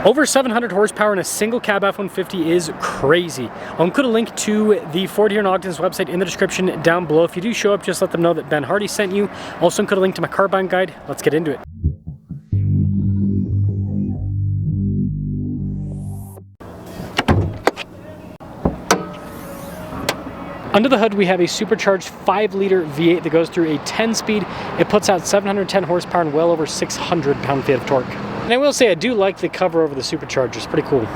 Over 700 horsepower in a single cab F-150 is crazy. I'll include a link to the Ford here in Ogden's website in the description down below. If you do show up, just let them know that Ben Hardy sent you. Also include a link to my car buying guide. Let's get into it. Under the hood, we have a supercharged 5-liter V8 that goes through a 10-speed. It puts out 710 horsepower and well over 600 pound-feet of torque. And I will say, I do like the cover over the supercharger. It's pretty cool.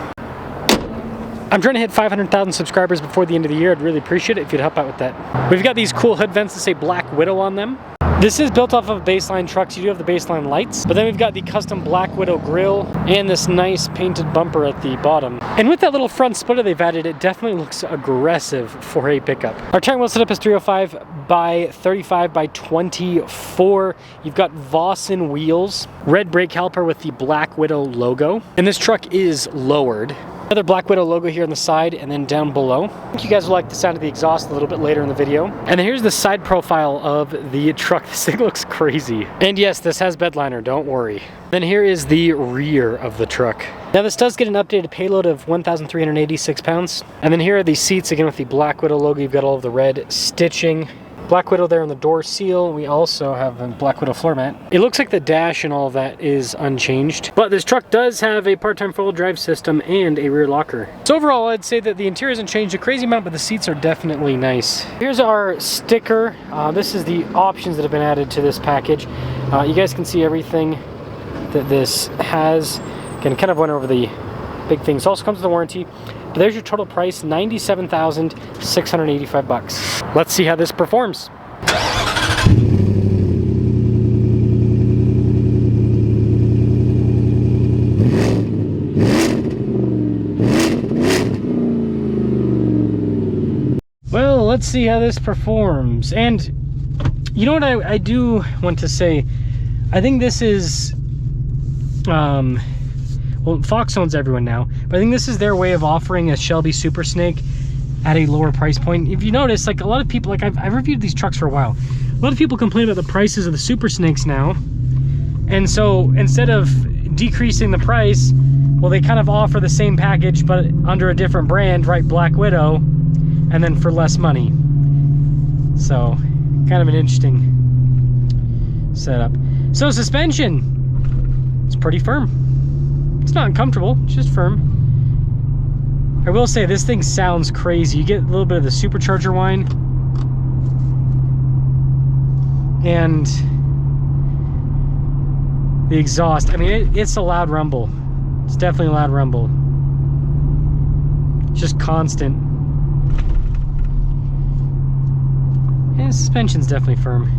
I'm trying to hit 500,000 subscribers before the end of the year. I'd really appreciate it if you'd help out with that. We've got these cool hood vents that say Black Widow on them. This is built off of baseline trucks. You do have the baseline lights, but then we've got the custom Black Widow grille and this nice painted bumper at the bottom. And with that little front splitter they've added, it definitely looks aggressive for a pickup. Our tire wheel setup is 305 by 35 by 24. You've got Vossen wheels, red brake caliper with the Black Widow logo. And this truck is lowered. Another Black Widow logo here on the side and then down below. I think you guys will like the sound of the exhaust a little bit later in the video. And then here's the side profile of the truck. This thing looks crazy. And yes, this has bed liner, don't worry. Then here is the rear of the truck. Now this does get an updated payload of 1,386 pounds. And then here are the seats, again with the Black Widow logo. You've got all of the red stitching. Black Widow there on the door seal. We also have a Black Widow floor mat. It looks like the dash and all of that is unchanged, but this truck does have a part-time four-wheel drive system and a rear locker. So overall, I'd say that the interior hasn't changed a crazy amount, but the seats are definitely nice. Here's our sticker. This is the options that have been added to this package. You guys can see everything that this has. Again, kind of went over the big things. Also comes with a warranty. But there's your total price, $97,685. Let's see how this performs. Well, let's see how this performs. And you know what I do want to say? I think this is well, Fox owns everyone now, but I think this is their way of offering a Shelby Super Snake at a lower price point. If you notice, like a lot of people, like I've reviewed these trucks for a while. A lot of people complain about the prices of the Super Snakes now. And so instead of decreasing the price, well, they kind of offer the same package, but under a different brand, right? Black Widow, and then for less money. So kind of an interesting setup. So suspension, it's pretty firm. It's not uncomfortable, it's just firm. I will say this thing sounds crazy. You get a little bit of the supercharger whine. And the exhaust, I mean, it's a loud rumble. It's definitely a loud rumble. It's just constant. And the suspension's definitely firm.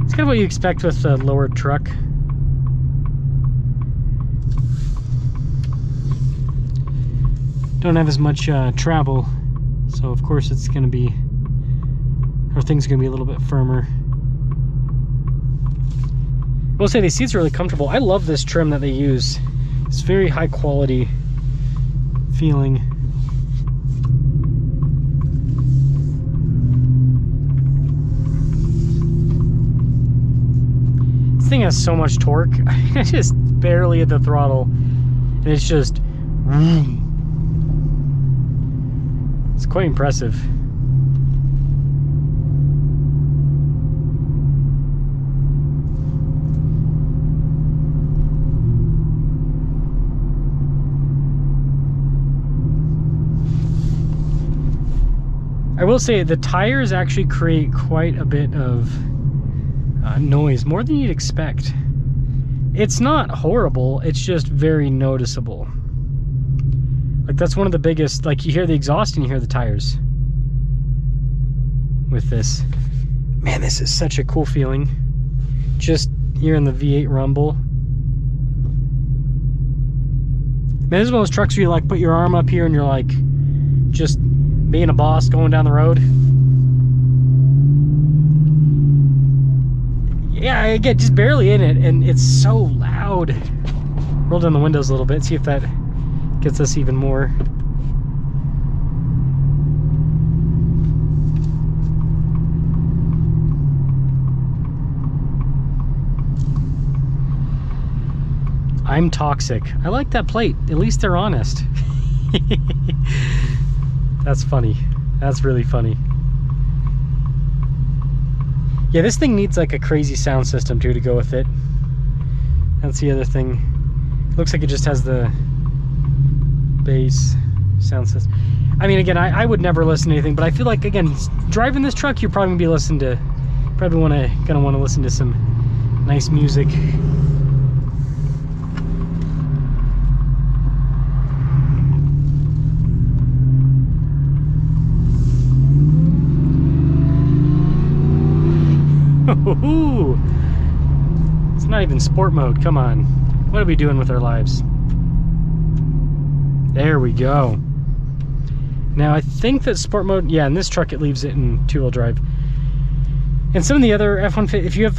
It's kind of what you expect with a lowered truck. Don't have as much travel, so of course it's going to be, or things are going to be a little bit firmer. I will say these seats are really comfortable. I love this trim that they use. It's very high quality feeling. This thing has so much torque. I just barely hit the throttle and it's just it's quite impressive. I will say the tires actually create quite a bit of noise, more than you'd expect. It's not horrible, it's just very noticeable. Like that's one of the biggest, like you hear the exhaust and you hear the tires with this. Man, this is such a cool feeling. Just hearing the V8 rumble. Man, this is one of those trucks where you like put your arm up here and you're like just being a boss going down the road. Yeah, I get just barely in it and it's so loud. Roll down the windows a little bit, see if that gets us even more. I'm toxic. I like that plate. At least they're honest. That's funny. That's really funny. Yeah, this thing needs like a crazy sound system too to go with it. That's the other thing. Looks like it just has the bass sound system. I mean, again, I would never listen to anything, but I feel like, again, driving this truck, you're probably gonna be listening to, gonna want to listen to some nice music. It's not even sport mode. Come on. What are we doing with our lives? There we go. Now I think that sport mode, yeah, in this truck it leaves it in 2-wheel drive. And some of the other F-150, if you have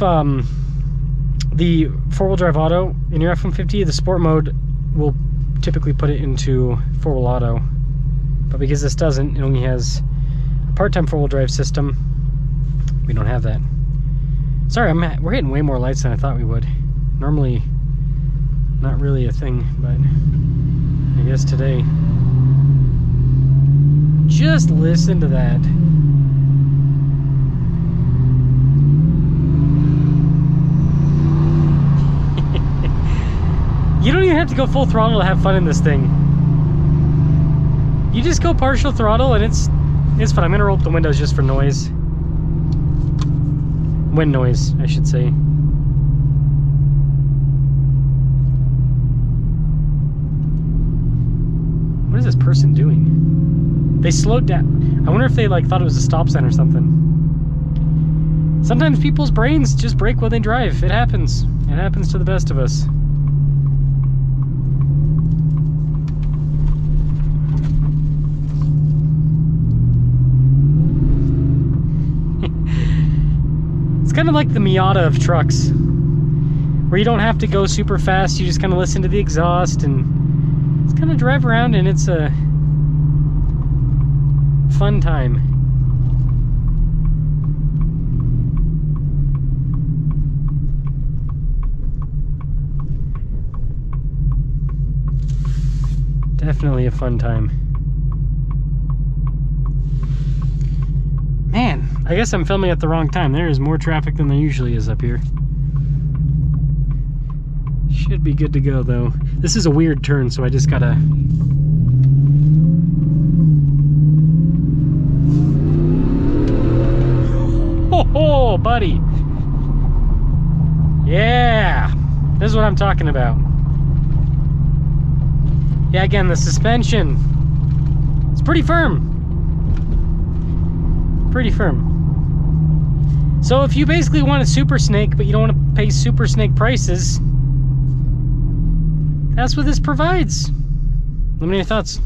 the 4-wheel drive auto in your F-150, the sport mode will typically put it into 4-wheel auto. But because this doesn't, it only has a part-time 4-wheel drive system, we don't have that. Sorry, we're hitting way more lights than I thought we would. Normally, not really a thing, but I guess today. Just listen to that. You don't even have to go full throttle to have fun in this thing. You just go partial throttle and it's fun. I'm gonna roll up the windows just for noise. Wind noise, I should say. What is this person doing? They slowed down. I wonder if they like thought it was a stop sign or something. Sometimes people's brains just break when they drive. It happens. It happens to the best of us. It's kind of like the Miata of trucks, where you don't have to go super fast, you just kind of listen to the exhaust and just kind of drive around, and it's a fun time. Definitely a fun time. Man, I guess I'm filming at the wrong time. There is more traffic than there usually is up here. Should be good to go though. This is a weird turn, so I just gotta... Oh, buddy! Yeah! This is what I'm talking about. Yeah, again, the suspension. It's pretty firm. Pretty firm. So if you basically want a Super Snake, but you don't want to pay Super Snake prices, that's what this provides. Let me know your thoughts.